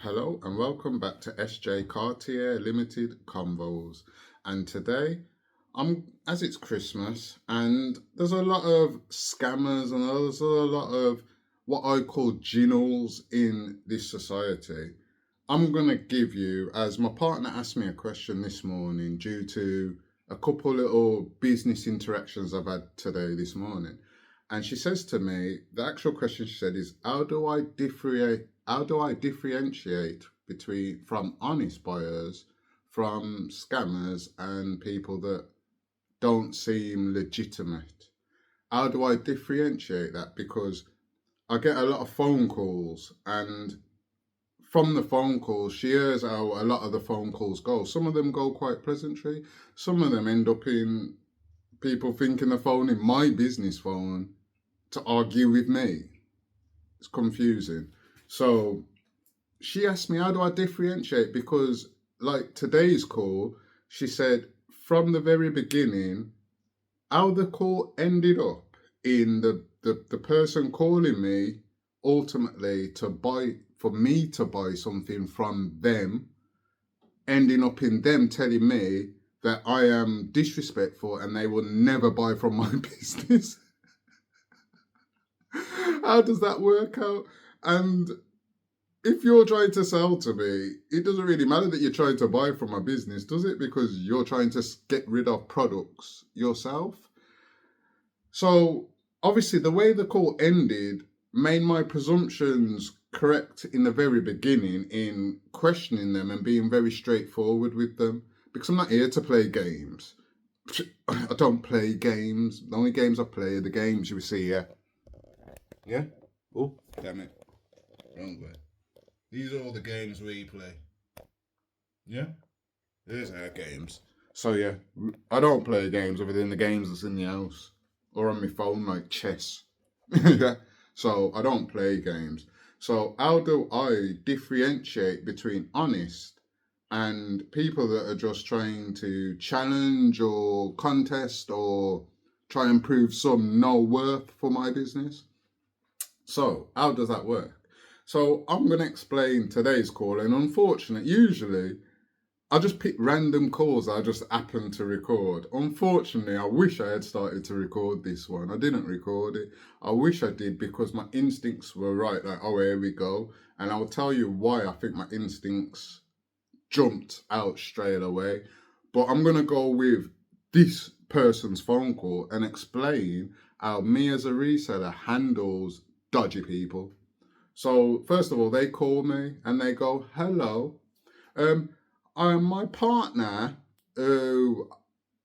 Hello and welcome back to SJ Cartier Limited Convos. And today, as it's Christmas and there's a lot of scammers and there's a lot of what I call ginnels in this society. I'm gonna give you, as my partner asked me a question this morning due to a couple little business interactions I've had today this morning. And she says to me, the actual question she said is, how do I differentiate between from honest buyers, from scammers and people that don't seem legitimate? How do I differentiate that? Because I get a lot of phone calls, and from the phone calls, she hears how a lot of the phone calls go. Some of them go quite pleasantry. Some of them end up in people thinking the phone in my business phone to argue with me. It's confusing. So she asked me, how do I differentiate? Because, like today's call, she said from the very beginning, how the call ended up in the person calling me ultimately to buy, for me to buy something from them, ending up in them telling me that I am disrespectful and they will never buy from my business. How does that work out? And if you're trying to sell to me, it doesn't really matter that you're trying to buy from my business, does it? Because you're trying to get rid of products yourself. So obviously, the way the call ended made my presumptions correct in the very beginning in questioning them and being very straightforward with them. Because I'm not here to play games. I don't play games. The only games I play are the games you see here. Yeah? Oh, damn it. Wrong way. These are all the games we play. Yeah? These are our games. So yeah, I don't play games other than the games that's in the house. Or on my phone, like chess. Yeah? So I don't play games. So how do I differentiate between honest and people that are just trying to challenge or contest or try and prove some no worth for my business? So, how does that work? So, I'm going to explain today's call. And unfortunately, usually I just pick random calls I just happen to record. Unfortunately, I wish I had started to record this one. I didn't record it. I wish I did because my instincts were right. Like, oh, here we go. And I'll tell you why I think my instincts jumped out straight away. But I'm going to go with this person's phone call and explain how me as a reseller handles dodgy people. So first of all, they call me and they go, "Hello, um, my partner, uh,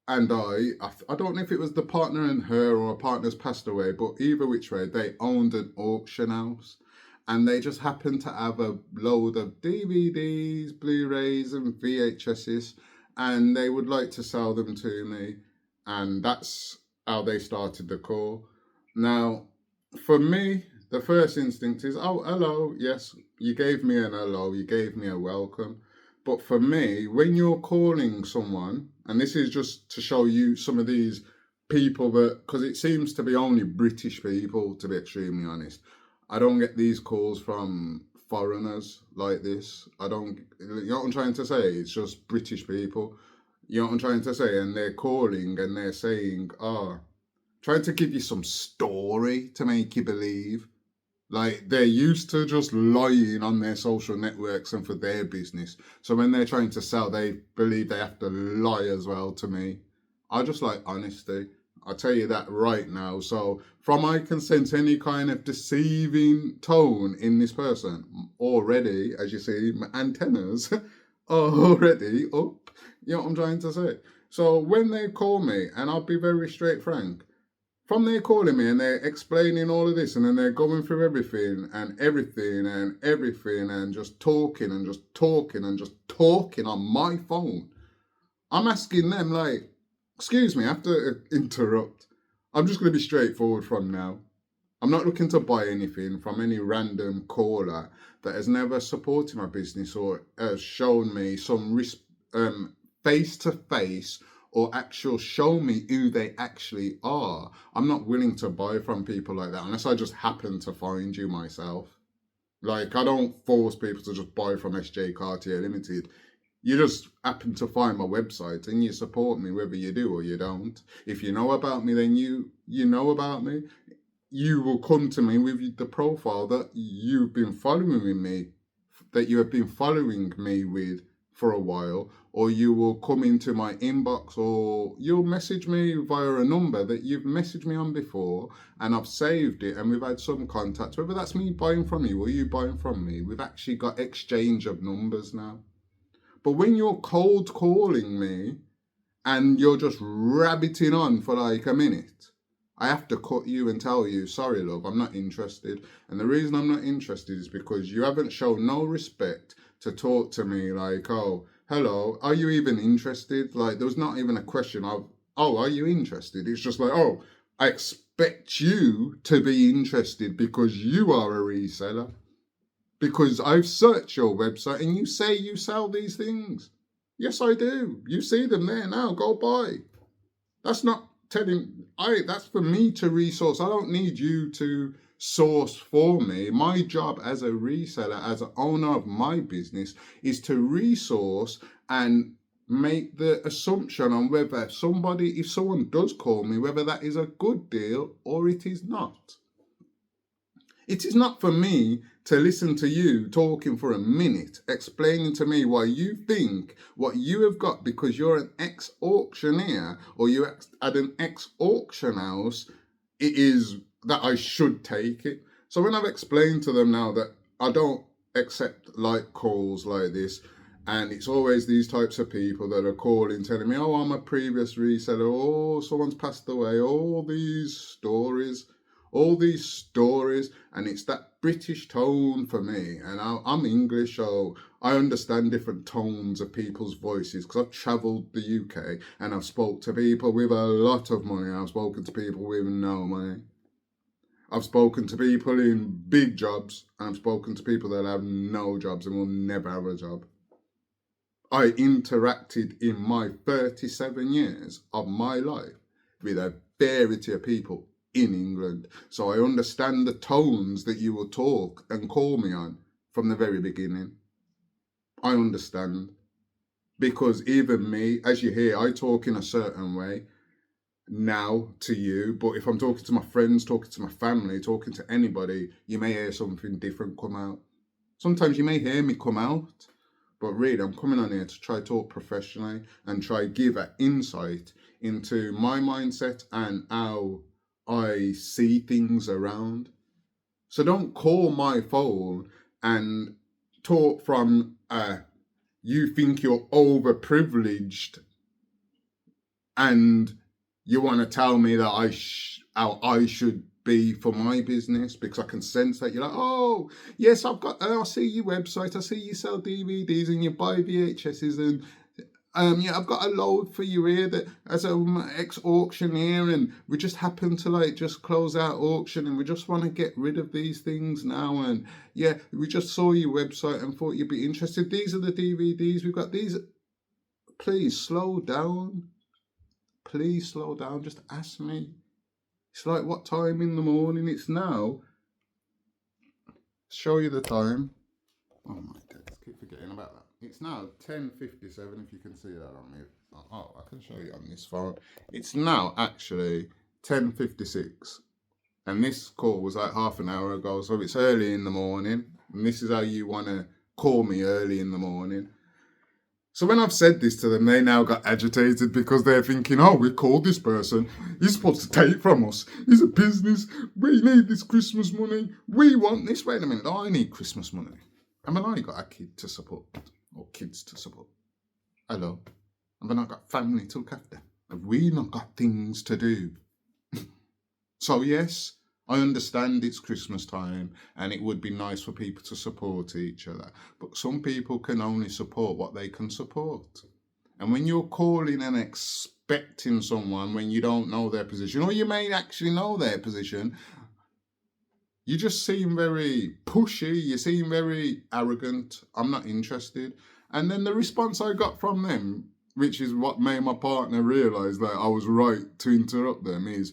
and I don't know if it was the partner and her or a partner's passed away, but either which way, they owned an auction house." And they just happened to have a load of DVDs, Blu-rays, and VHSs, and they would like to sell them to me. And that's how they started the call. Now, for me, the first instinct is, oh, hello, yes, you gave me an hello, you gave me a welcome. But for me, when you're calling someone, and this is just to show you some of these people that, because it seems to be only British people, to be extremely honest. I don't get these calls from foreigners like this. I don't, you know what I'm trying to say? It's just British people. You know what I'm trying to say? And they're calling and they're saying, trying to give you some story to make you believe. Like they're used to just lying on their social networks and for their business. So when they're trying to sell, they believe they have to lie as well to me. I just like honesty. I'll tell you that right now. So from I can sense any kind of deceiving tone in this person already, as you see, my antennas are already up. You know what I'm trying to say? So when they call me, and I'll be very straight frank, from they calling me and they're explaining all of this and then they're going through everything and everything and everything and just talking and just talking and just talking on my phone, I'm asking them like, excuse me, I have to interrupt. I'm just going to be straightforward from now. I'm not looking to buy anything from any random caller that has never supported my business or has shown me some face to face or actual show me who they actually are. I'm not willing to buy from people like that unless I just happen to find you myself. Like, I don't force people to just buy from SJ Cartier Limited. You just happen to find my website and you support me whether you do or you don't. If you know about me, then you know about me. You will come to me with the profile that you've been following me, that you have been following me with for a while, or you will come into my inbox, or you'll message me via a number that you've messaged me on before, and I've saved it, and we've had some contact, whether that's me buying from you or you buying from me. We've actually got exchange of numbers now. But when you're cold calling me and you're just rabbiting on for like a minute, I have to cut you and tell you, sorry, love, I'm not interested. And the reason I'm not interested is because you haven't shown no respect to talk to me like, oh, hello, are you even interested? Like, there was not even a question of, oh, are you interested? It's just like, oh, I expect you to be interested because you are a reseller. Because I've searched your website and you say you sell these things. Yes, I do. You see them there now. Go buy. That's not that's for me to resource. I don't need you to source for me. My job as a reseller, as an owner of my business, is to resource and make the assumption on whether if someone does call me, whether that is a good deal or it is not. It is not for me to listen to you talking for a minute, explaining to me why you think what you have got because you're an ex-auctioneer or you at an ex-auction house, it is that I should take it. So when I've explained to them now that I don't accept like calls like this, and it's always these types of people that are calling, telling me, oh, I'm a previous reseller, oh, someone's passed away, all these stories, and it's that British tone for me. And I'm English, so I understand different tones of people's voices because I've travelled the UK and I've spoke to people with a lot of money. I've spoken to people with no money. I've spoken to people in big jobs, and I've spoken to people that have no jobs and will never have a job. I interacted in my 37 years of my life with a variety of people in England. So I understand the tones that you will talk and call me on from the very beginning. I understand. Because even me, as you hear, I talk in a certain way now to you, but if I'm talking to my friends, talking to my family, talking to anybody, you may hear something different come out. Sometimes you may hear me come out, but really I'm coming on here to try talk professionally and try give an insight into my mindset and how I see things around. So don't call my phone and talk from you think you're overprivileged and you want to tell me that how I should be for my business, because I can sense that you're like, oh yes, I see your website, I see you sell DVDs and you buy VHSs, and yeah, I've got a load for you here that as an ex-auctioneer, and we just happen to just close out auction and we just want to get rid of these things now, and yeah, we just saw your website and thought you'd be interested. These are the DVDs we've got. These, please slow down. Please slow down. Just ask me. It's like, what time in the morning? It's now. Show you the time. Oh my days, keep forgetting about that. It's now 10:57, if you can see that on me. Oh, I can show you on this phone. It's now actually 10:56. And this call was like half an hour ago, so it's early in the morning. And this is how you want to call me early in the morning. So when I've said this to them, they now got agitated because they're thinking, oh, we called this person. He's supposed to take from us. He's a business. We need this Christmas money. We want this. Wait a minute. Oh, I need Christmas money. I mean, I got a kid to support, or kids to support. Hello. I mean, I got family to look after. Have we not got things to do? So yes, I understand it's Christmas time and it would be nice for people to support each other, but some people can only support what they can support. And when you're calling and expecting someone when you don't know their position, or you may actually know their position, you just seem very pushy, you seem very arrogant. I'm not interested. And then the response I got from them, which is what made my partner realise that I was right to interrupt them, is,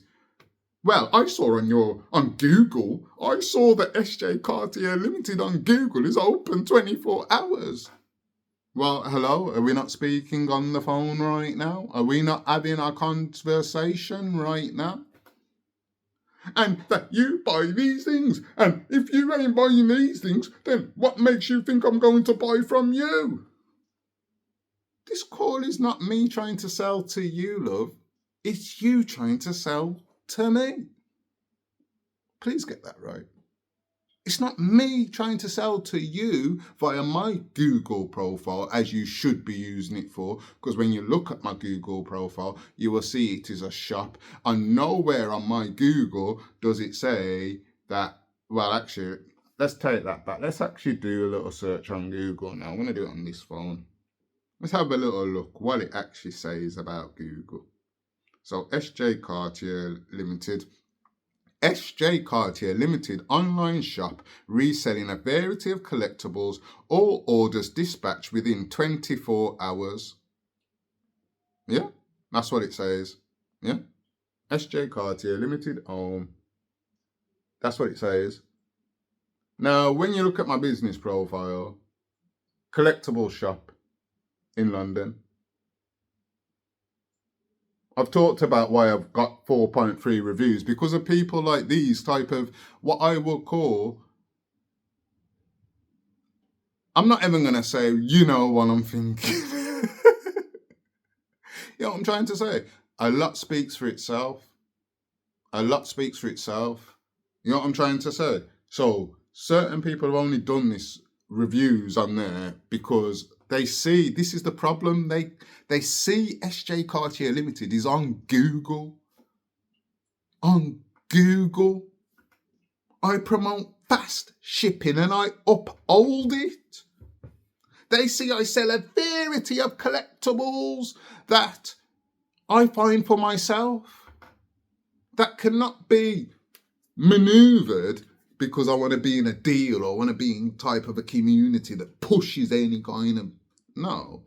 Well, I saw on Google, I saw that SJ Cartier Limited on Google is open 24 hours. Well, hello, are we not speaking on the phone right now? Are we not having a conversation right now? And that you buy these things, and if you ain't buying these things, then what makes you think I'm going to buy from you? This call is not me trying to sell to you, love. It's you trying to sell to me. Please get that right. It's not me trying to sell to you via my Google profile, as you should be using it for, because when you look at my Google profile, you will see it is a shop. And nowhere on my Google does it say that, well, actually, let's take that back. Let's actually do a little search on Google now. I'm going to do it on this phone. Let's have a little look what it actually says about Google. So SJ Cartier Limited. SJ Cartier Limited online shop reselling a variety of collectibles, all orders dispatched within 24 hours. Yeah, that's what it says. Yeah, SJ Cartier Limited home. That's what it says. Now, when you look at my business profile, collectible shop in London. I've talked about why I've got 4.3 reviews, because of people like these type of what I will call, I'm not even going to say, you know what I'm thinking. You know what I'm trying to say? A lot speaks for itself. A lot speaks for itself. You know what I'm trying to say? So certain people have only done this reviews on there because they see, this is the problem, they see SJ Cartier Limited is on Google. On Google. I promote fast shipping and I uphold it. They see I sell a variety of collectibles that I find for myself that cannot be maneuvered because I want to be in a deal or want to be in type of a community that pushes any kind of... No.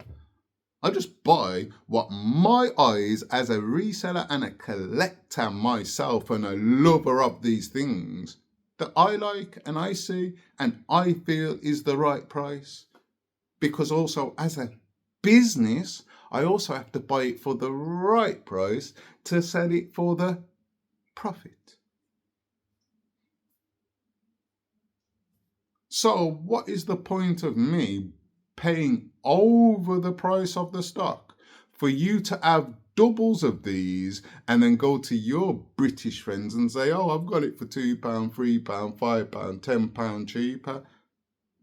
I just buy what my eyes as a reseller and a collector myself and a lover of these things that I like and I see and I feel is the right price. Because also as a business, I also have to buy it for the right price to sell it for the profit. So what is the point of me paying over the price of the stock for you to have doubles of these and then go to your British friends and say, oh, I've got it for £2, £3, £5, £10 cheaper.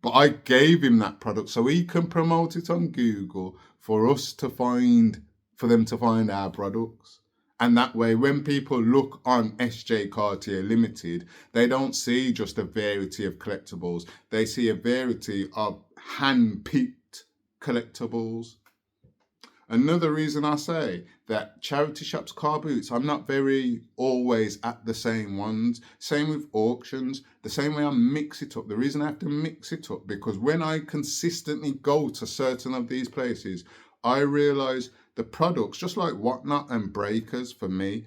But I gave him that product so he can promote it on Google for them to find our products. And that way, when people look on SJ Cartier Limited, they don't see just a variety of collectibles. They see a variety of hand-picked collectibles. Another reason I say that charity shops, car boots, I'm not very always at the same ones. Same with auctions. The same way I mix it up. The reason I have to mix it up, because when I consistently go to certain of these places, I realise the products, just like Whatnot and Breakers for me,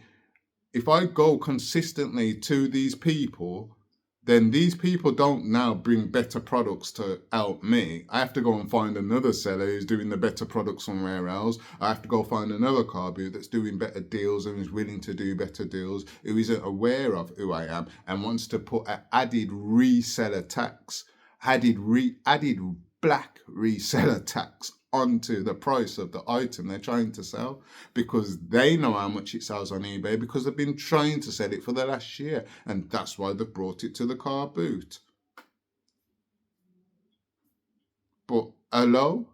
if I go consistently to these people, then these people don't now bring better products to help me. I have to go and find another seller who's doing the better products somewhere else. I have to go find another car boot that's doing better deals and is willing to do better deals, who isn't aware of who I am and wants to put an added reseller tax, added black reseller tax onto the price of the item they're trying to sell, because they know how much it sells on eBay because they've been trying to sell it for the last year, and that's why they've brought it to the car boot. But hello?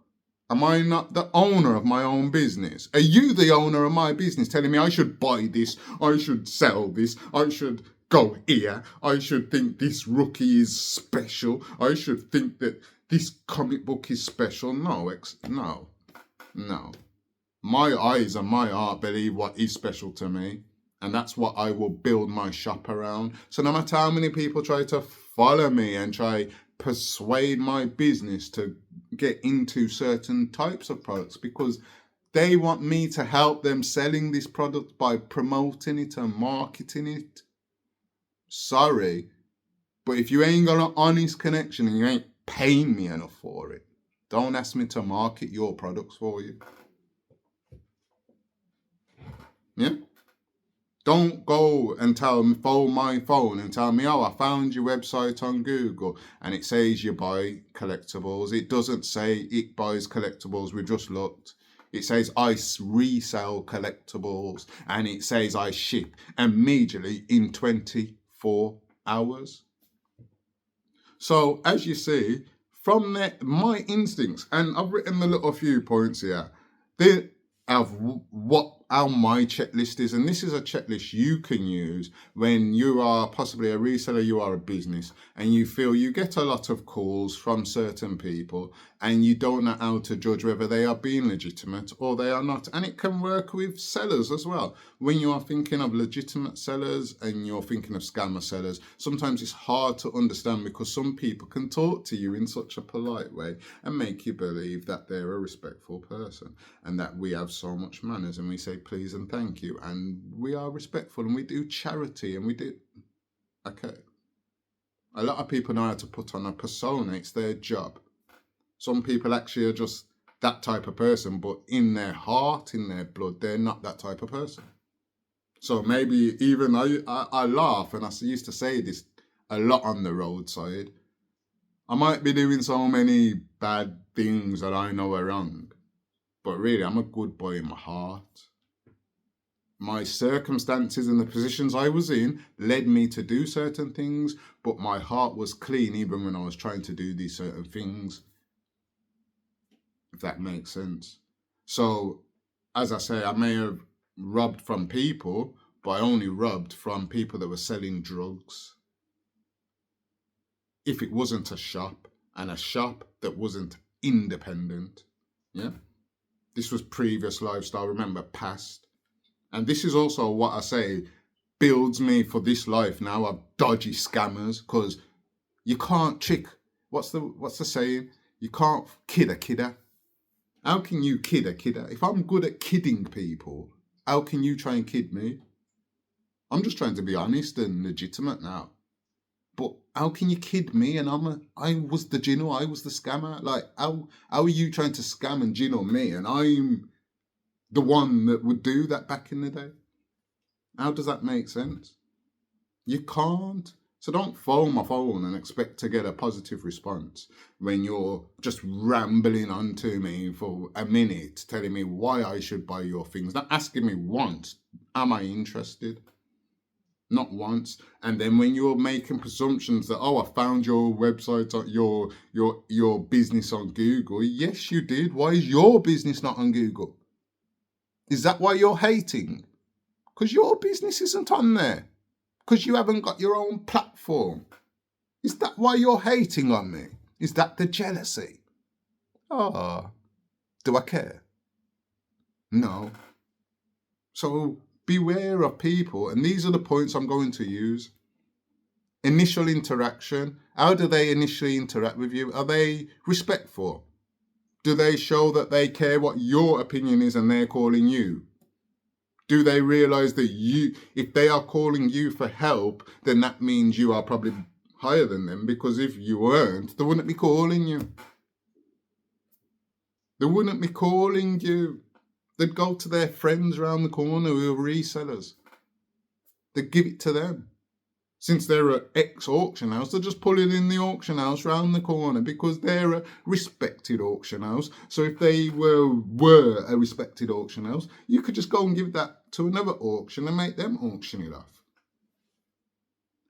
Am I not the owner of my own business? Are you the owner of my business telling me I should buy this, I should sell this, I should go here, I should think this rookie is special, I should think that this comic book is special? No. My eyes and my heart believe what is special to me, and that's what I will build my shop around. So no matter how many people try to follow me and try persuade my business to get into certain types of products, because They want me to help them selling this product by promoting it and marketing it. Sorry, but if you ain't got an honest connection and you ain't paying me enough for it, don't ask me to market your products for you. Yeah? Don't go and phone my phone and tell me, oh, I found your website on Google and it says you buy collectibles. It doesn't say it buys collectibles. We just looked. It says I resell collectibles and it says I ship immediately in 24 hours. So as you see, from there, my instincts, and I've written the little few points here, they of how my checklist is, and this is a checklist you can use when you are possibly a reseller, you are a business, and you feel you get a lot of calls from certain people and you don't know how to judge whether they are being legitimate or they are not. And it can work with sellers as well. When you are thinking of legitimate sellers and you're thinking of scammer sellers, sometimes it's hard to understand because some people can talk to you in such a polite way and make you believe that they're a respectful person and that we have so much manners and we say please and thank you and we are respectful and we do charity and we do. Okay. A lot of people know how to put on a persona. It's their job. Some people actually are just that type of person, but in their heart, in their blood, they're not that type of person. So maybe even I laugh, and I used to say this a lot on the roadside. I might be doing so many bad things that I know are wrong, but really I'm a good boy in my heart. My circumstances and the positions I was in led me to do certain things, but my heart was clean even when I was trying to do these certain things, if that makes sense. So, as I say, I may have robbed from people, but I only robbed from people that were selling drugs. If it wasn't a shop, and a shop that wasn't independent, yeah? This was previous lifestyle, remember, past. And this is also what I say builds me for this life now of dodgy scammers, because you can't trick. What's the saying? You can't kid a kidder. How can you kid a kidder? If I'm good at kidding people, how can you try and kid me? I'm just trying to be honest and legitimate now. But how can you kid me? And I was the Gino, I was the scammer. Like, how are you trying to scam and Gino me? And I'm the one that would do that back in the day. How does that make sense? You can't. So don't phone my phone and expect to get a positive response when you're just rambling onto me for a minute, telling me why I should buy your things. Not asking me once, am I interested? Not once. And then when you're making presumptions that, oh, I found your website, your business on Google. Yes, you did. Why is your business not on Google? Is that why you're hating? Because your business isn't on there. Because you haven't got your own platform. Is that why you're hating on me? Is that the jealousy? Oh, do I care? No. So beware of people, and these are the points I'm going to use. Initial interaction. How do they initially interact with you? Are they respectful? Do they show that they care what your opinion is and they're calling you? Do they realize that if they are calling you for help, then that means you are probably higher than them? Because if you weren't, they wouldn't be calling you. They wouldn't be calling you. They'd go to their friends around the corner who are resellers. They'd give it to them. Since they're an ex-auction house, they'll just pull it in the auction house round the corner because they're a respected auction house. So if they were a respected auction house, you could just go and give that to another auction and make them auction it off.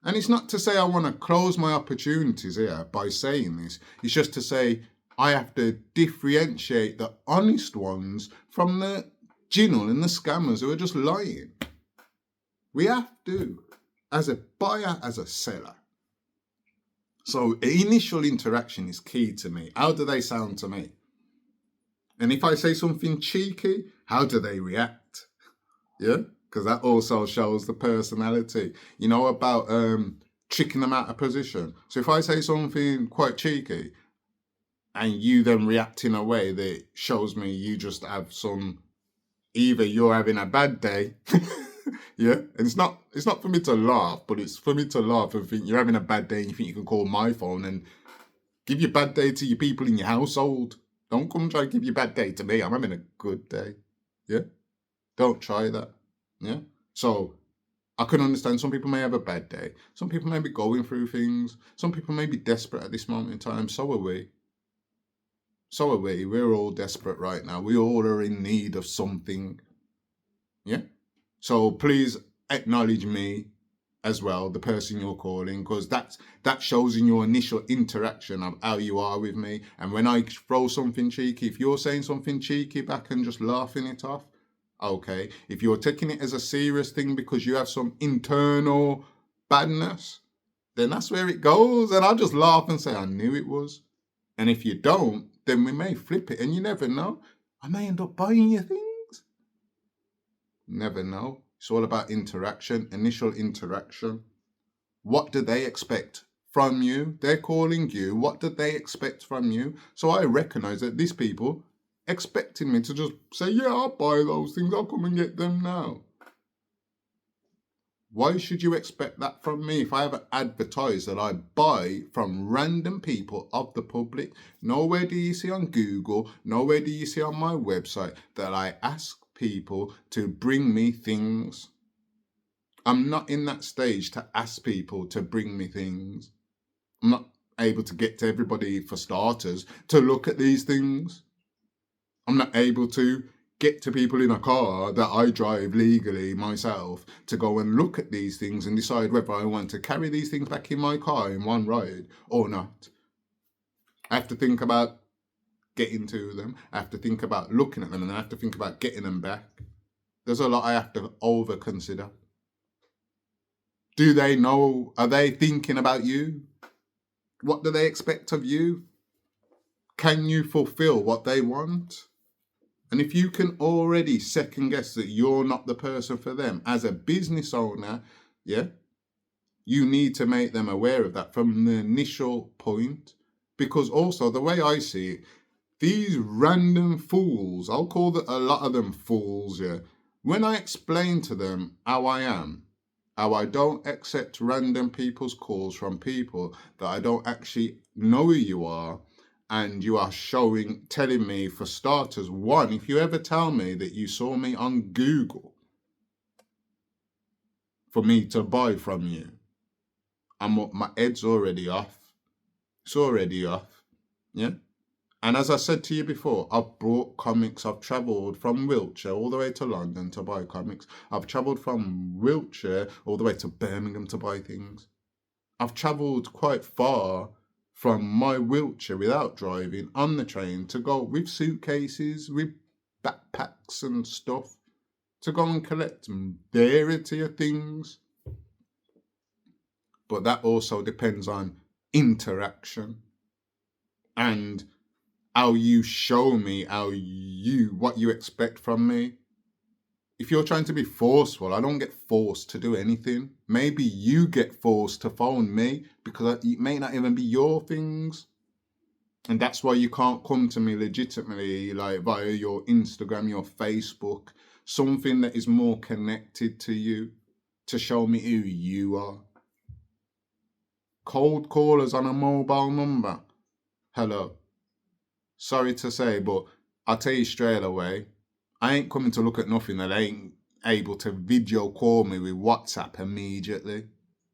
And it's not to say I want to close my opportunities here by saying this. It's just to say I have to differentiate the honest ones from the ginnel and the scammers who are just lying. We have to. As a buyer, as a seller. So initial interaction is key to me. How do they sound to me? And if I say something cheeky, how do they react? Yeah, because that also shows the personality. You know, about tricking them out of position. So if I say something quite cheeky and you then react in a way that shows me you just have some either you're having a bad day, yeah, and it's not for me to laugh, but it's for me to laugh and think you're having a bad day and you think you can call my phone and give your bad day to your people in your household. Don't come try to give your bad day to me. I'm having a good day. Yeah? Don't try that. Yeah? So I can understand some people may have a bad day. Some people may be going through things. Some people may be desperate at this moment in time. So are we. So are we. We're all desperate right now. We all are in need of something. Yeah? So please acknowledge me as well, the person you're calling, because that shows in your initial interaction of how you are with me. And when I throw something cheeky, if you're saying something cheeky back and just laughing it off, okay. If you're taking it as a serious thing because you have some internal badness, then that's where it goes. And I'll just laugh and say, I knew it was. And if you don't, then we may flip it, and you never know. I may end up buying you things. Never know. It's all about interaction, initial interaction. What do they expect from you? They're calling you. What do they expect from you? So I recognize that these people expecting me to just say, yeah, I'll buy those things. I'll come and get them now. Why should you expect that from me if I have advertised that I buy from random people of the public? Nowhere do you see on Google, nowhere do you see on my website that I ask people to bring me things. I'm not in that stage to ask people to bring me things. I'm not able to get to everybody, for starters, to look at these things. I'm not able to get to people in a car that I drive legally myself to go and look at these things and decide whether I want to carry these things back in my car in one ride or not. I have to think about getting to them. I have to think about looking at them, and I have to think about getting them back. There's a lot I have to over consider. Do they know? Are they thinking about you? What do they expect of you? Can you fulfill what they want? And if you can already second guess that you're not the person for them as a business owner, yeah, you need to make them aware of that from the initial point. Because also, the way I see it, these random fools, I'll call a lot of them fools, yeah, when I explain to them how I am, how I don't accept random people's calls from people that I don't actually know who you are, and you are telling me, for starters, one, if you ever tell me that you saw me on Google for me to buy from you, my head's already off. It's already off, yeah? And as I said to you before, I've brought comics. I've travelled from Wiltshire all the way to London to buy comics. I've travelled from Wiltshire all the way to Birmingham to buy things. I've travelled quite far from my Wiltshire without driving on the train to go with suitcases, with backpacks and stuff, to go and collect variety of things. But that also depends on interaction and how you show me what you expect from me. If you're trying to be forceful, I don't get forced to do anything. Maybe you get forced to phone me because it may not even be your things. And that's why you can't come to me legitimately, like via your Instagram, your Facebook, something that is more connected to you, to show me who you are. Cold callers on a mobile number. Hello. Sorry to say, but I'll tell you straight away, I ain't coming to look at nothing that ain't able to video call me with WhatsApp immediately.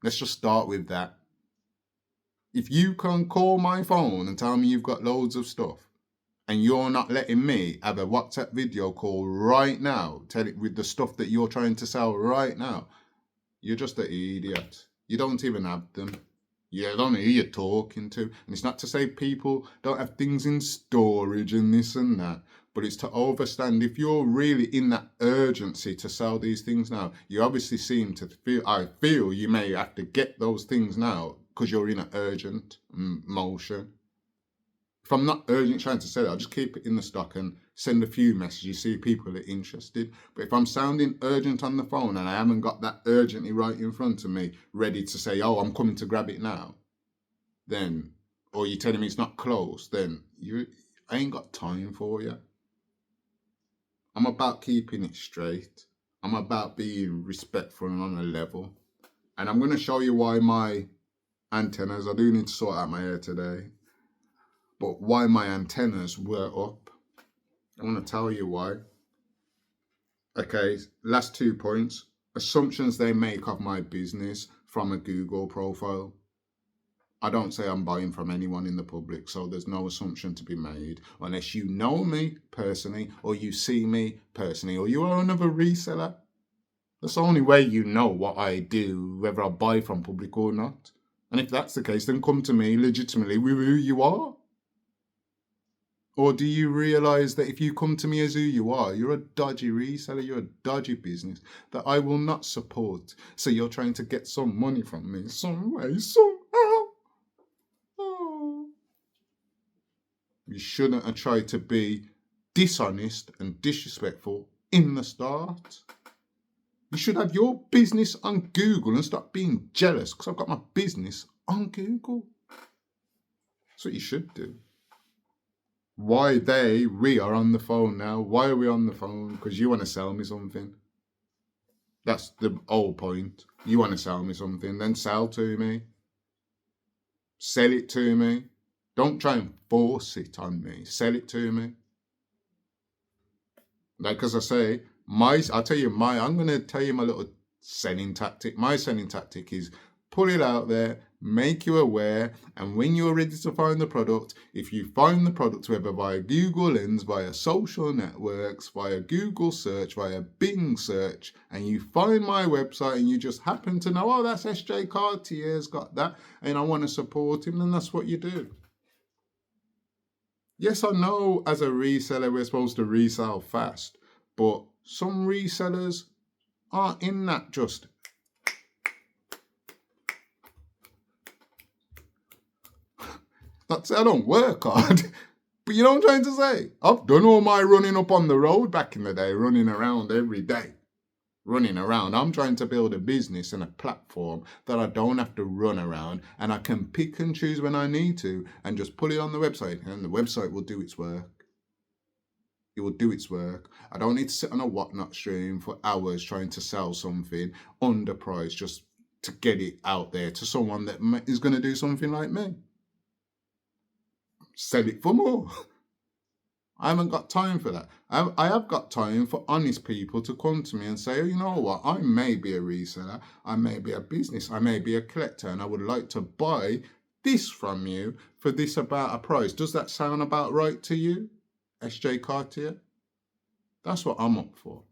Let's just start with that. If you can call my phone and tell me you've got loads of stuff, and you're not letting me have a WhatsApp video call right now, tell it with the stuff that you're trying to sell right now, you're just an idiot. You don't even have them. You don't know who you're talking to. And it's not to say people don't have things in storage and this and that, but it's to understand if you're really in that urgency to sell these things now, you obviously seem to I feel you may have to get those things now because you're in an urgent motion. If I'm not urgent trying to sell it, I'll just keep it in the stock and send a few messages, see if people are interested. But if I'm sounding urgent on the phone and I haven't got that urgently right in front of me, ready to say, oh, I'm coming to grab it now, then, or you're telling me it's not close, then I ain't got time for you. I'm about keeping it straight. I'm about being respectful and on a level. And I'm going to show you why my antennas, I do need to sort out my hair today, but why my antennas were up. I want to tell you why. Okay, last 2 points. Assumptions they make of my business from a Google profile. I don't say I'm buying from anyone in the public, so there's no assumption to be made unless you know me personally or you see me personally or you are another reseller. That's the only way you know what I do, whether I buy from public or not. And if that's the case, then come to me legitimately with who you are. Or do you realise that if you come to me as who you are, you're a dodgy reseller, you're a dodgy business that I will not support. So you're trying to get some money from me some way, somehow. Oh. You shouldn't have tried to be dishonest and disrespectful in the start. You should have your business on Google and stop being jealous because I've got my business on Google. That's what you should do. Why we are on the phone now. Why are we on the phone? Because you want to sell me something. That's the whole point. You want to sell me something, then sell to me. Sell it to me. Don't try and force it on me. Sell it to me. Like as I say, I'm going to tell you my little selling tactic. My selling tactic is pull it out there, make you aware, and when you're ready to find the product, if you find the product whether via Google Lens, via social networks, via Google search, via Bing search, and you find my website and you just happen to know, oh, that's SJ Cartier's got that, and I want to support him, then that's what you do. Yes, I know as a reseller we're supposed to resell fast, but some resellers aren't in that just not say I don't work hard, but you know what I'm trying to say? I've done all my running up on the road back in the day, running around every day. Running around. I'm trying to build a business and a platform that I don't have to run around and I can pick and choose when I need to and just put it on the website and the website will do its work. It will do its work. I don't need to sit on a whatnot stream for hours trying to sell something underpriced just to get it out there to someone that is going to do something like me. Sell it for more. I haven't got time for that. I have got time for honest people to come to me and say, oh, you know what, I may be a reseller, I may be a business, I may be a collector, and I would like to buy this from you for this about a price. Does that sound about right to you, SJ Cartier? That's what I'm up for.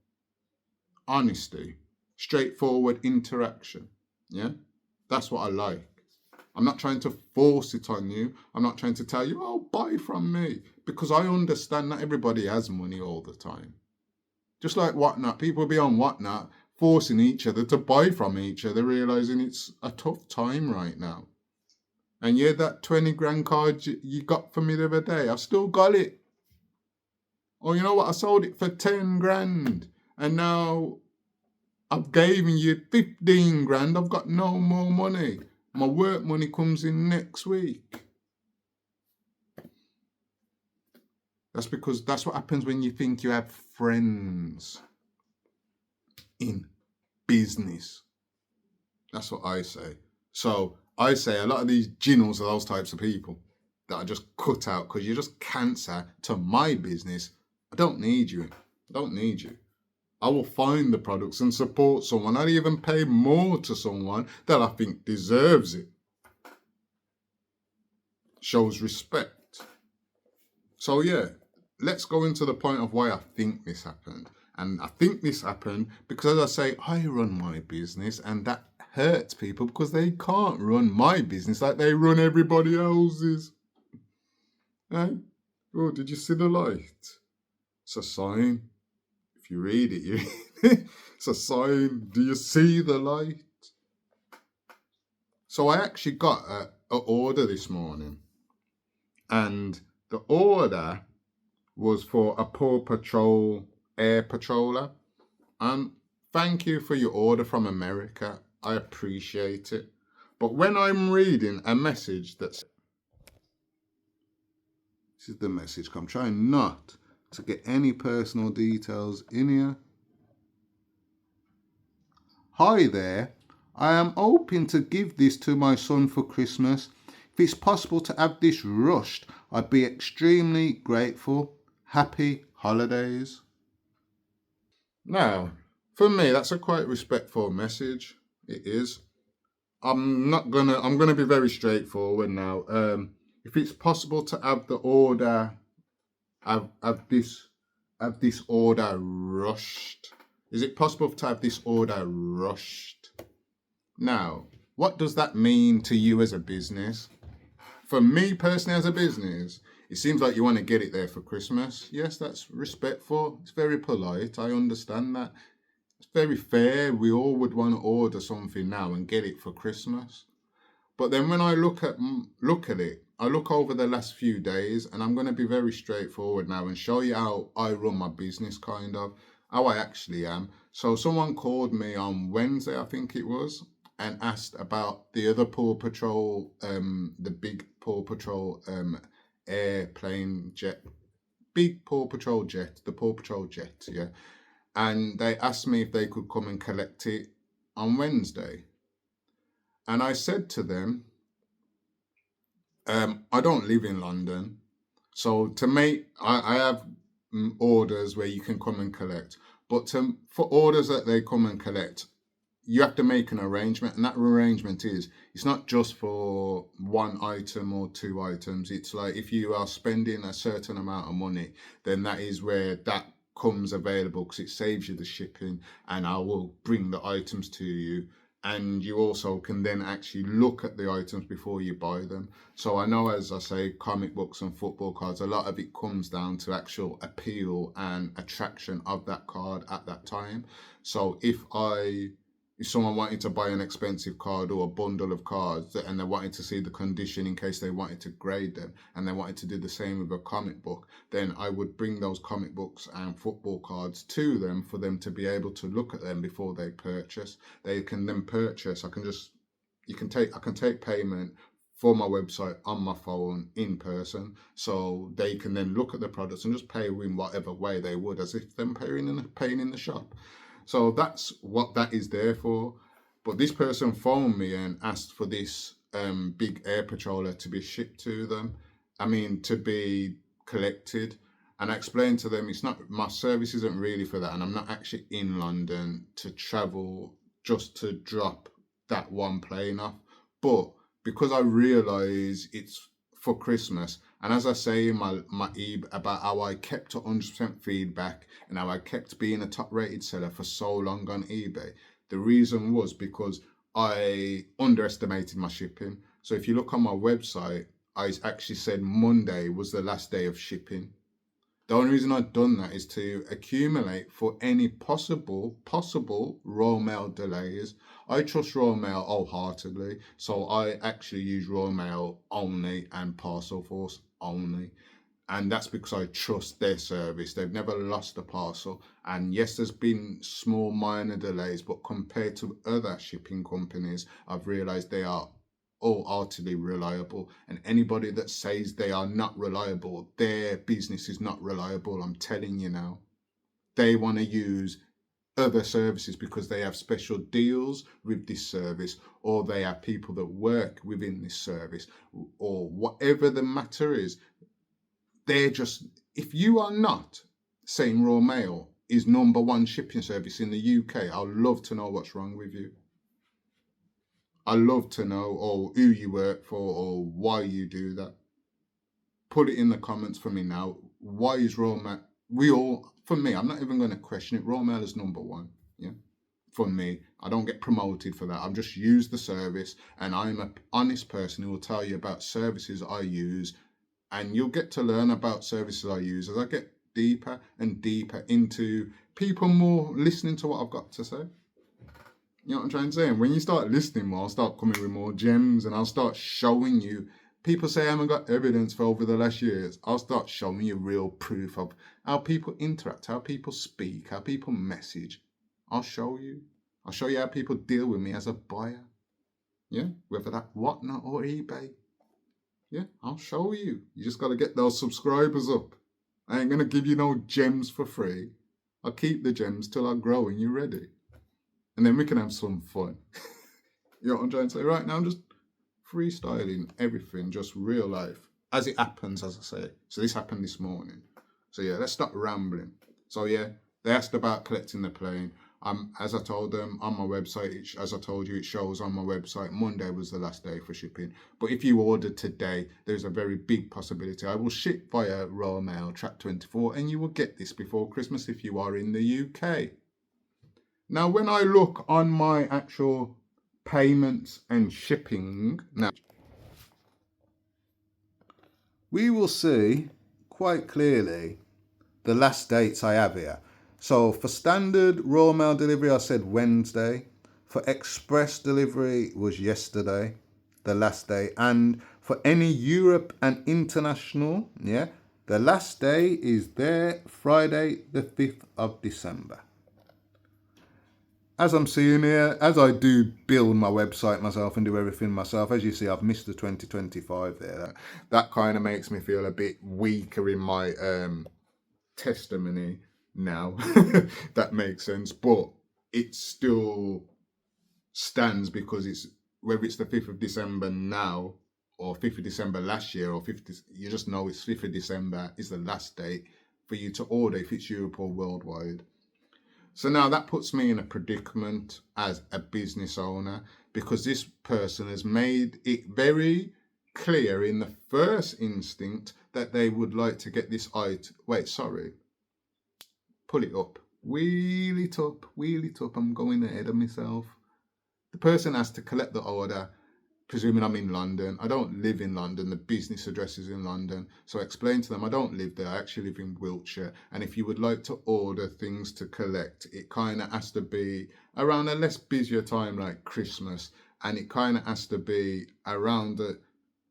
Honesty, straightforward interaction. Yeah, that's what I like. I'm not trying to force it on you. I'm not trying to tell you, oh, buy from me. Because I understand that everybody has money all the time. Just like Whatnot, people be on Whatnot forcing each other to buy from each other, realising it's a tough time right now. And yeah, that 20 grand card you got for me the other day, I've still got it. Oh, you know what? I sold it for 10 grand. And now I've given you 15 grand. I've got no more money. My work money comes in next week. That's because that's what happens when you think you have friends in business. That's what I say. So I say a lot of these ginnels are those types of people that are just cut out because you're just cancer to my business. I don't need you. I don't need you. I will find the products and support someone. I'd even pay more to someone that I think deserves it. Shows respect. So yeah, let's go into the point of why I think this happened. And I think this happened because, as I say, I run my business and that hurts people because they can't run my business like they run everybody else's. Hey? Oh, did you see the light? It's a sign. If you read it, it's a sign. Do you see the light? So I actually got an order this morning. And the order was for a Paw Patrol air patroller. And thank you for your order from America. I appreciate it. But when I'm reading a message that's... This is the message. I'm trying not to get any personal details in here. Hi there. I am hoping to give this to my son for Christmas. If it's possible to have this rushed, I'd be extremely grateful. Happy holidays. Now, for me, that's a quite respectful message. It is. I'm gonna be very straightforward now. If it's possible to have the order, have this order rushed. Is it possible to have this order rushed? Now, what does that mean to you as a business? For me personally as a business, it seems like you want to get it there for Christmas. Yes, that's respectful. It's very polite. I understand that. It's very fair. We all would want to order something now and get it for Christmas. But then when I look at it, I look over the last few days, and I'm going to be very straightforward now and show you how I run my business, kind of how I actually am. So someone called me on Wednesday, I think it was, and asked about the other Paw Patrol, the big Paw Patrol airplane jet, big Paw Patrol jet, the Paw Patrol jet, yeah. And they asked me if they could come and collect it on Wednesday. And I said to them, I don't live in London. So I have orders where you can come and collect. But for orders that they come and collect, you have to make an arrangement. And that arrangement it's not just for one item or two items. It's like if you are spending a certain amount of money, then that is where that comes available, because it saves you the shipping, and I will bring the items to you. And you also can then actually look at the items before you buy them. So I know, as I say, comic books and football cards, a lot of it comes down to actual appeal and attraction of that card at that time. So if someone wanted to buy an expensive card or a bundle of cards and they wanted to see the condition in case they wanted to grade them, and they wanted to do the same with a comic book, then I would bring those comic books and football cards to them for them to be able to look at them before they purchase. They can then purchase. I can take payment for my website on my phone in person, so they can then look at the products and just pay in whatever way they would as if them paying in the shop. So that's what that is there for. But this person phoned me and asked for this big air patroller to be shipped to them. I mean, to be collected. And I explained to them, it's not, my service isn't really for that. And I'm not actually in London to travel just to drop that one plane off. But because I realise it's for Christmas, and as I say in my about how I kept 100% feedback and how I kept being a top rated seller for so long on eBay, the reason was because I underestimated my shipping. So if you look on my website, I actually said Monday was the last day of shipping. The only reason I've done that is to accumulate for any possible Royal Mail delays. I trust Royal Mail wholeheartedly, so I actually use Royal Mail only and Parcel Force only. And that's because I trust their service. They've never lost a parcel. And yes, there's been small minor delays, but compared to other shipping companies, I've realized they are utterly reliable. And anybody that says they are not reliable, their business is not reliable. I'm telling you now. They want to use other services because they have special deals with this service, or they have people that work within this service, or whatever the matter is. They're just, if you are not saying Royal Mail is #1 shipping service in the UK, I'd love to know what's wrong with you. I love to know, or who you work for, or why you do that. Put it in the comments for me now. Why is Royal Mail? For me, I'm not even going to question it. Royal Mail is #1. Yeah, for me, I don't get promoted for that. I've just used the service, and I'm an honest person who will tell you about services I use, and you'll get to learn about services I use as I get deeper and deeper into people more listening to what I've got to say. You know what I'm trying to say? And when you start listening more, I'll start coming with more gems, and I'll start showing you. People say I haven't got evidence for over the last years. I'll start showing you real proof of how people interact, how people speak, how people message. I'll show you. I'll show you how people deal with me as a buyer. Yeah, whether that's Whatnot or eBay. Yeah, I'll show you. You just got to get those subscribers up. I ain't gonna give you no gems for free. I'll keep the gems till I grow and you're ready. And then we can have some fun. You know what I'm trying to say? Right now I'm just freestyling everything, just real life. As it happens, as I say. So this happened this morning. So yeah, let's stop rambling. So yeah, they asked about collecting the plane. As I told them on my website, as I told you, it shows on my website, Monday was the last day for shipping. But if you ordered today, there's a very big possibility I will ship via Royal Mail Track 24 and you will get this before Christmas if you are in the UK. Now, when I look on my actual payments and shipping, now we will see quite clearly the last dates I have here. So for standard Royal Mail delivery, I said Wednesday. For express delivery was yesterday, the last day. And for any Europe and international, yeah, the last day is there, Friday, the 5th of December. As I'm seeing here, as I do build my website myself and do everything myself, as you see, I've missed the 2025 there. That kind of makes me feel a bit weaker in my testimony now. That makes sense, but it still stands because it's whether it's the 5th of December now or 5th of December last year or 5th, you just know it's 5th of December is the last date for you to order if it's Europe or worldwide. So now that puts me in a predicament as a business owner because this person has made it very clear in the first instinct that they would like to get this item. Wait, sorry. Pull it up. Wheel it up. Wheel it up. I'm going ahead of myself. The person has to collect the order, presuming I'm in London. I don't live in London. The business address is in London. So I explained to them I don't live there. I actually live in Wiltshire. And if you would like to order things to collect, it kind of has to be around a less busier time like Christmas. And it kind of has to be around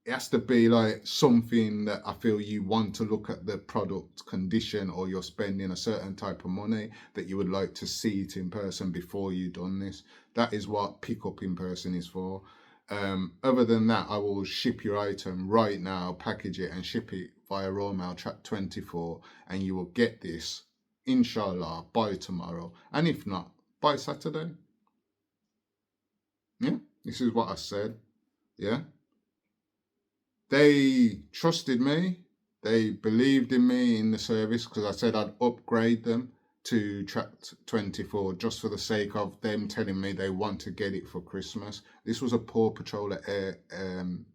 it has to be like something that I feel you want to look at the product condition or you're spending a certain type of money that you would like to see it in person before you've done this. That is what pick up in person is for. Other than that, I will ship your item right now, package it and ship it via Royal Mail Track 24 and you will get this, inshallah, by tomorrow. And if not, by Saturday. Yeah, this is what I said. Yeah. They trusted me. They believed in me in the service because I said I'd upgrade them to Track 24 just for the sake of them telling me they want to get it for Christmas. This was a Paw Patroller.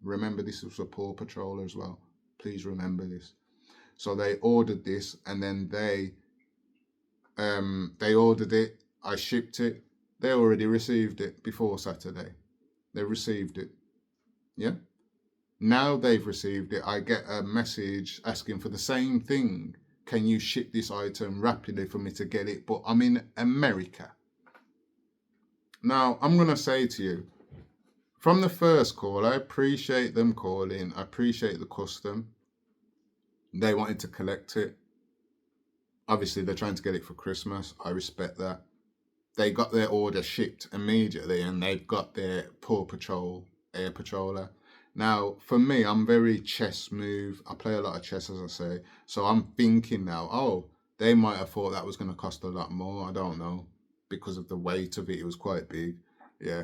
Remember, this was a Paw Patroller as well. Please remember this. So they ordered this and then they ordered it. I shipped it. They already received it before Saturday. They received it. Yeah. Now they've received it, I get a message asking for the same thing. Can you ship this item rapidly for me to get it? But I'm in America. Now, I'm going to say to you, from the first call, I appreciate them calling. I appreciate the custom. They wanted to collect it. Obviously, they're trying to get it for Christmas. I respect that. They got their order shipped immediately and they've got their Paw Patrol Air Patroller. Now, for me, I'm very chess move. I play a lot of chess, as I say. So I'm thinking now, oh, they might have thought that was going to cost a lot more. I don't know. Because of the weight of it, it was quite big. Yeah.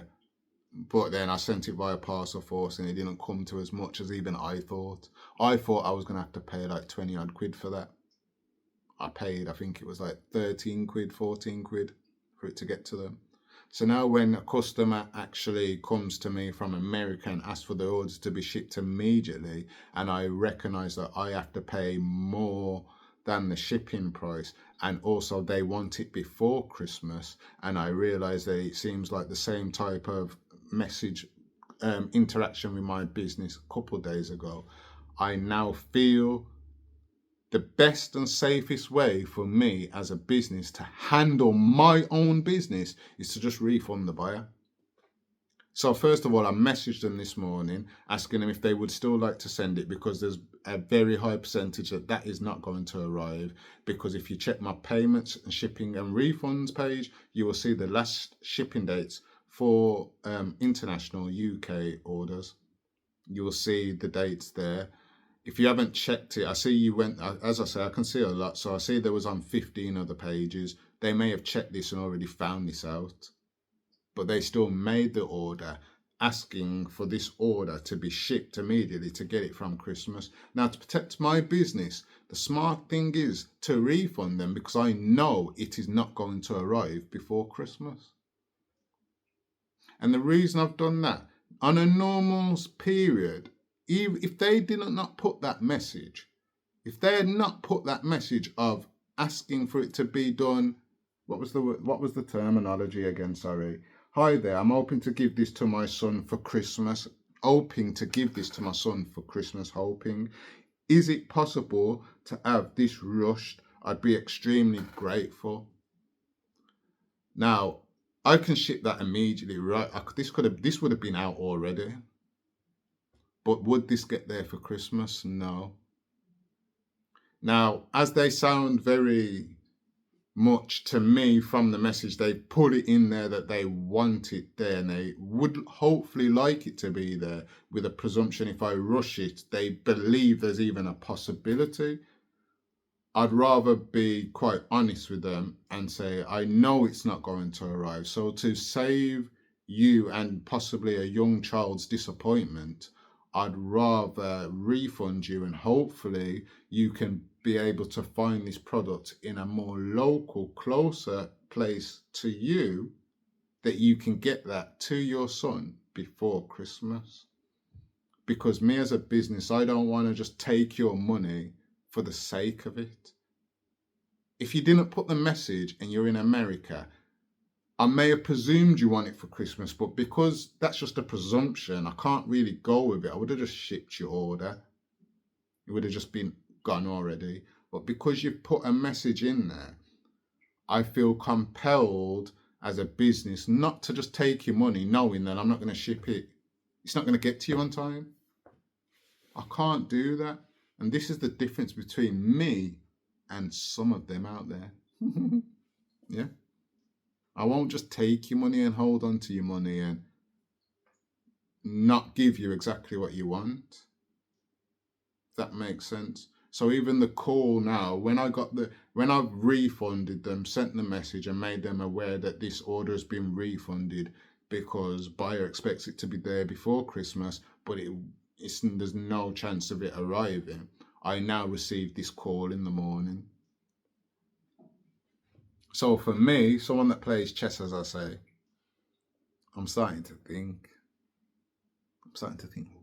But then I sent it via Parcel Force and it didn't come to as much as even I thought. I thought I was going to have to pay like 20 odd quid for that. I paid, I think it was like 13 quid, 14 quid for it to get to them. So now when a customer actually comes to me from America and asks for the orders to be shipped immediately, and I recognize that I have to pay more than the shipping price, and also they want it before Christmas, and I realize that it seems like the same type of message interaction with my business a couple of days ago, I now feel the best and safest way for me as a business to handle my own business is to just refund the buyer. So first of all, I messaged them this morning asking them if they would still like to send it because there's a very high percentage that is not going to arrive, because if you check my payments and shipping and refunds page, you will see the last shipping dates for international UK orders. You will see the dates there. if you haven't checked it, I see you went, as I say, I can see a lot. So I see there was on 15 other pages. They may have checked this and already found this out, but they still made the order, asking for this order to be shipped immediately to get it from Christmas. Now, to protect my business, the smart thing is to refund them because I know it is not going to arrive before Christmas. And the reason I've done that, on a normal period, even if they did not put that message, if they had not put that message of asking for it to be done, what was the terminology again? Sorry. Hi there, I'm hoping to give this to my son for Christmas. Hoping to give this to my son for Christmas, hoping. Is it possible to have this rushed? I'd be extremely grateful. Now, I can ship that immediately, right? This would have been out already. But would this get there for Christmas? No. Now, as they sound very much to me from the message, they put it in there that they want it there and they would hopefully like it to be there, with a presumption if I rush it, they believe there's even a possibility. I'd rather be quite honest with them and say, I know it's not going to arrive. So to save you and possibly a young child's disappointment, I'd rather refund you, and hopefully you can be able to find this product in a more local, closer place to you, that you can get that to your son before Christmas. Because me as a business, I don't want to just take your money for the sake of it. If you didn't put the message and you're in America, I may have presumed you want it for Christmas, but because that's just a presumption, I can't really go with it. I would have just shipped your order. It would have just been gone already. But because you've put a message in there, I feel compelled as a business not to just take your money knowing that I'm not going to ship it. It's not going to get to you on time. I can't do that. And this is the difference between me and some of them out there. Yeah. I won't just take your money and hold on to your money and not give you exactly what you want. If that makes sense. So even the call now, when I've refunded them, sent the message and made them aware that this order has been refunded because buyer expects it to be there before Christmas, but there's no chance of it arriving. I now received this call in the morning. So for me, someone that plays chess, as I say, I'm starting to think,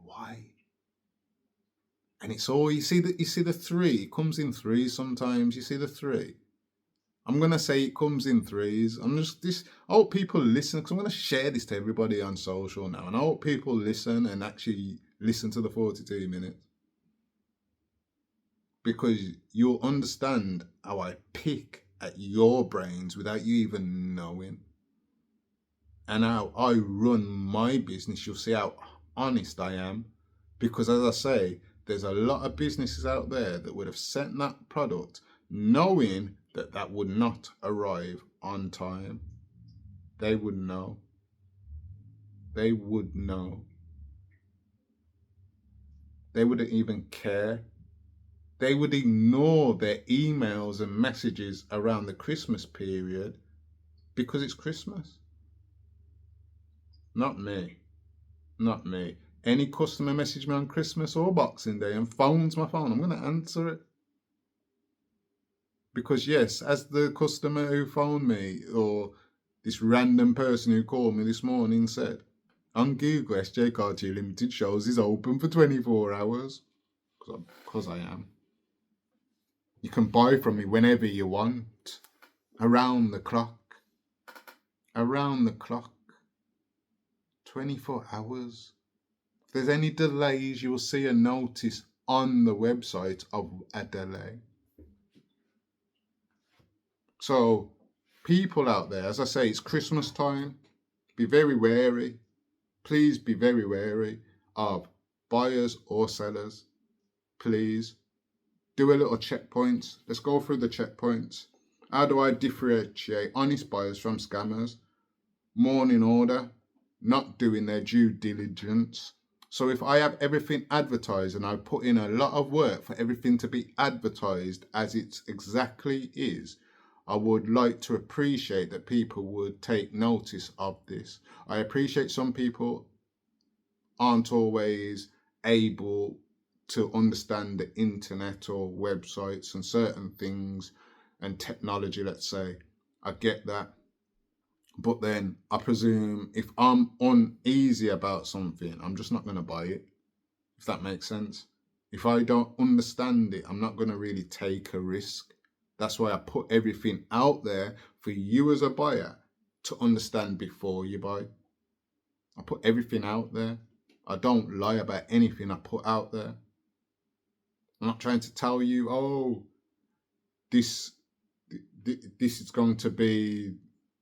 why? And it's all, you see the three, it comes in threes sometimes. You see the three. I'm going to say it comes in threes. I hope people listen, because I'm going to share this to everybody on social now. And I hope people listen and actually listen to the 42 minutes. Because you'll understand how I pick at your brains without you even knowing. And how I run my business, you'll see how honest I am. Because as I say, there's a lot of businesses out there that would have sent that product knowing that that would not arrive on time. They would know. They would know. They wouldn't even care. They would ignore their emails and messages around the Christmas period because it's Christmas. Not me. Not me. Any customer message me on Christmas or Boxing Day and phones my phone, I'm going to answer it. Because yes, as the customer who phoned me, or this random person who called me this morning said, on Google, SJ Cartier Limited shows is open for 24 hours. Because I am. You can buy from me whenever you want. Around the clock. Around the clock. 24 hours. If there's any delays, you will see a notice on the website of a delay. So, people out there, as I say, it's Christmas time. Be very wary. Please be very wary of buyers or sellers. Please do a little checkpoints. Let's go through the checkpoints. How do I differentiate honest buyers from scammers? Morning order, not doing their due diligence, So if I have everything advertised and I put in a lot of work for everything to be advertised as it exactly is, I would like to appreciate that people would take notice of this. I appreciate some people aren't always able to understand the internet or websites and certain things and technology, let's say. I get that. But then I presume if I'm uneasy about something, I'm just not going to buy it, if that makes sense. If I don't understand it, I'm not going to really take a risk. That's why I put everything out there for you as a buyer to understand before you buy. I put everything out there. I don't lie about anything I put out there. I'm not trying to tell you, oh, this this is going to be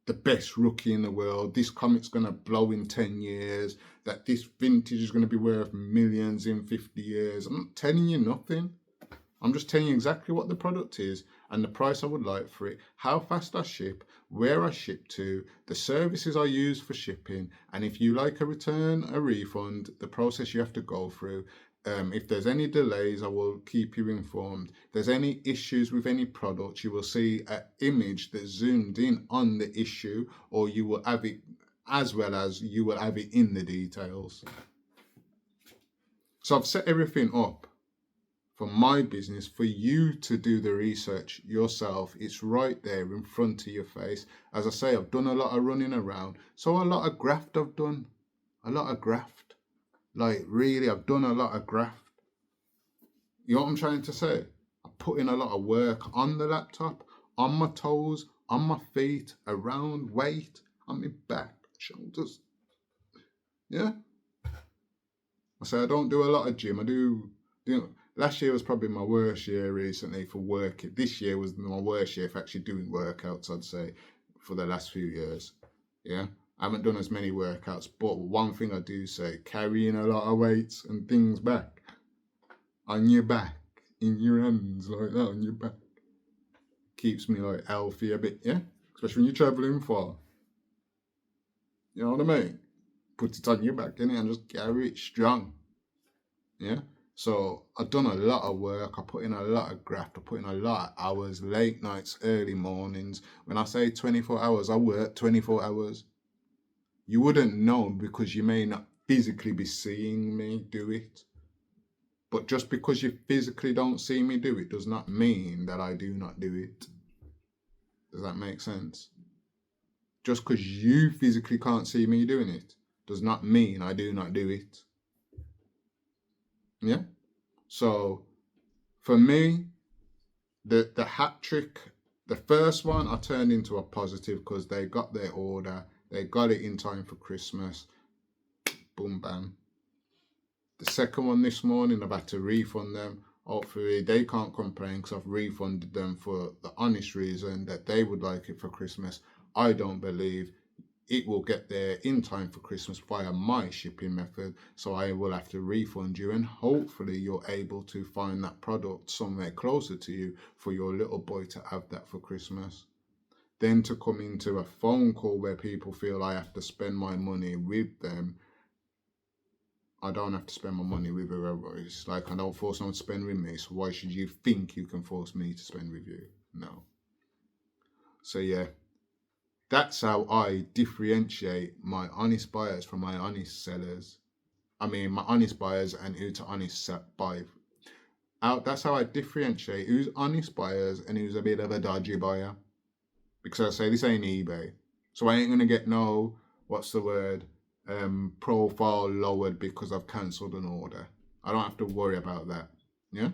the best rookie in the world. This comic's going to blow in 10 years. That this vintage is going to be worth millions in 50 years. I'm not telling you nothing. I'm just telling you exactly what the product is and the price I would like for it, how fast I ship, where I ship to, the services I use for shipping, and if you like a return, a refund, the process you have to go through. If there's any delays, I will keep you informed. If there's any issues with any product, you will see an image that's zoomed in on the issue, or you will have it as well as you will have it in the details. So I've set everything up for my business, for you to do the research yourself. It's right there in front of your face. As I say, I've done a lot of running around. So a lot of graft I've done. A lot of graft. Like, really, I've done a lot of graft. You know what I'm trying to say? I put in a lot of work on the laptop, on my toes, on my feet, around weight, on my back, shoulders. Yeah? I say I don't do a lot of gym. I do, last year was probably my worst year recently for work. This year was my worst year for actually doing workouts, I'd say, for the last few years. Yeah? I haven't done as many workouts, but one thing I do say, carrying a lot of weights and things back, on your back, in your hands, like that, on your back, keeps me like healthy a bit, yeah? Especially when you're travelling far. You know what I mean? Put it on your back, innit, and just carry it strong. Yeah? So I've done a lot of work. I put in a lot of graft. I put in a lot of hours, late nights, early mornings. When I say 24 hours, I work 24 hours. You wouldn't know because you may not physically be seeing me do it. But just because you physically don't see me do it does not mean that I do not do it. Does that make sense? Just because you physically can't see me doing it does not mean I do not do it. Yeah? So for me, the hat trick, the first one I turned into a positive because they got their order. They got it in time for Christmas. Boom, bam. The second one this morning, I've had to refund them. Hopefully they can't complain because I've refunded them for the honest reason that they would like it for Christmas. I don't believe it will get there in time for Christmas via my shipping method. So I will have to refund you, and hopefully you're able to find that product somewhere closer to you for your little boy to have that for Christmas. Then to come into a phone call where people feel I have to spend my money with them. I don't have to spend my money with whoever. It's like I don't force someone to spend with me, so why should you think you can force me to spend with you? No. So yeah, that's how I differentiate my honest buyers from my honest sellers. I mean, my honest buyers and who to honest buy. That's how I differentiate who's honest buyers and who's a bit of a dodgy buyer. Because I say this ain't eBay, so I ain't gonna get no, what's the word, profile lowered because I've cancelled an order. I don't have to worry about that. Yeah,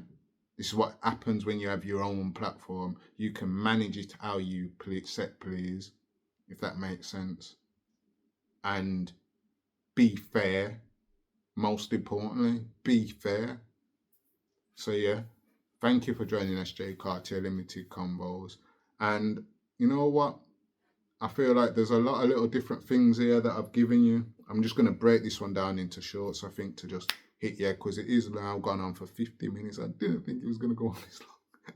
this is what happens when you have your own platform. You can manage it how you please, if that makes sense, and be fair. Most importantly, be fair. So yeah, thank you for joining SJ Cartier Limited Combos. And you know what? I feel like there's a lot of little different things here that I've given you. I'm just going to break this one down into shorts, I think, to just hit you, because it is now gone on for 50 minutes. I didn't think it was going to go on this long.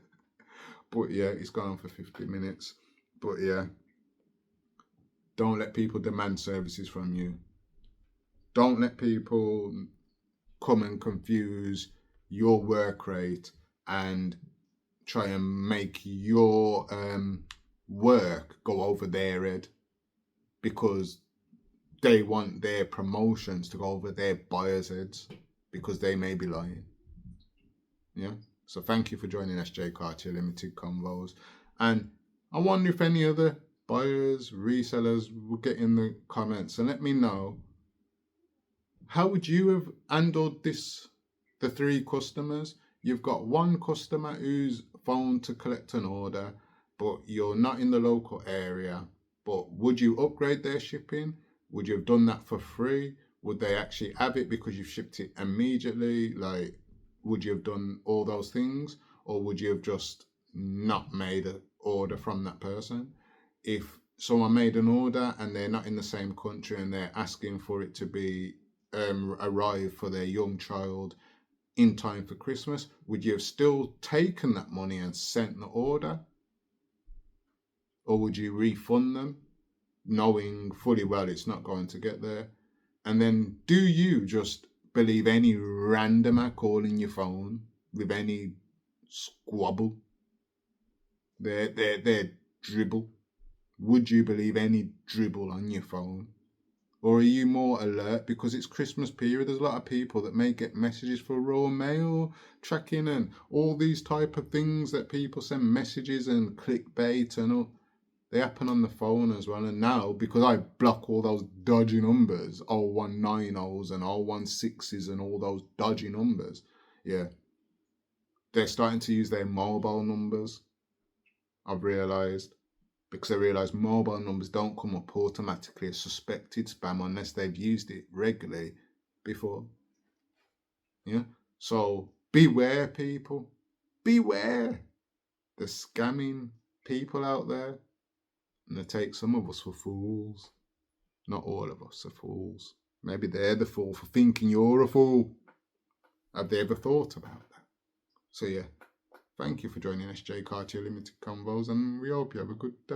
But yeah, it's gone on for 50 minutes. But yeah, don't let people demand services from you. Don't let people come and confuse your work rate and try and make your work go over their head because they want their promotions to go over their buyers' heads because they may be lying. Yeah. So thank you for joining SJ Cartier Limited Convos. And I wonder if any other buyers, resellers will get in the comments and let me know, how would you have handled this? The 3 customers. You've got one customer who's phoned to collect an order, but you're not in the local area. But would you upgrade their shipping? Would you have done that for free? Would they actually have it because you've shipped it immediately? Like, would you have done all those things? Or would you have just not made an order from that person? If someone made an order and they're not in the same country and they're asking for it to be arrive for their young child in time for Christmas, would you have still taken that money and sent the order? Or would you refund them, knowing fully well it's not going to get there? And then do you just believe any randomer calling your phone with any squabble, their dribble? Would you believe any dribble on your phone? Or are you more alert because it's Christmas period? There's a lot of people that may get messages for raw mail tracking and all these type of things that people send messages and clickbait and all. They happen on the phone as well. And now, because I block all those dodgy numbers, 0190s and 016s and all those dodgy numbers, yeah, they're starting to use their mobile numbers, I've realised. Because I realise mobile numbers don't come up automatically as suspected spam unless they've used it regularly before. Yeah? So beware, people. Beware. The scamming people out there. And they take some of us for fools. Not all of us are fools. Maybe they're the fool for thinking you're a fool. Have they ever thought about that? So yeah, thank you for joining SJ Cartier Limited Convos, and we hope you have a good day.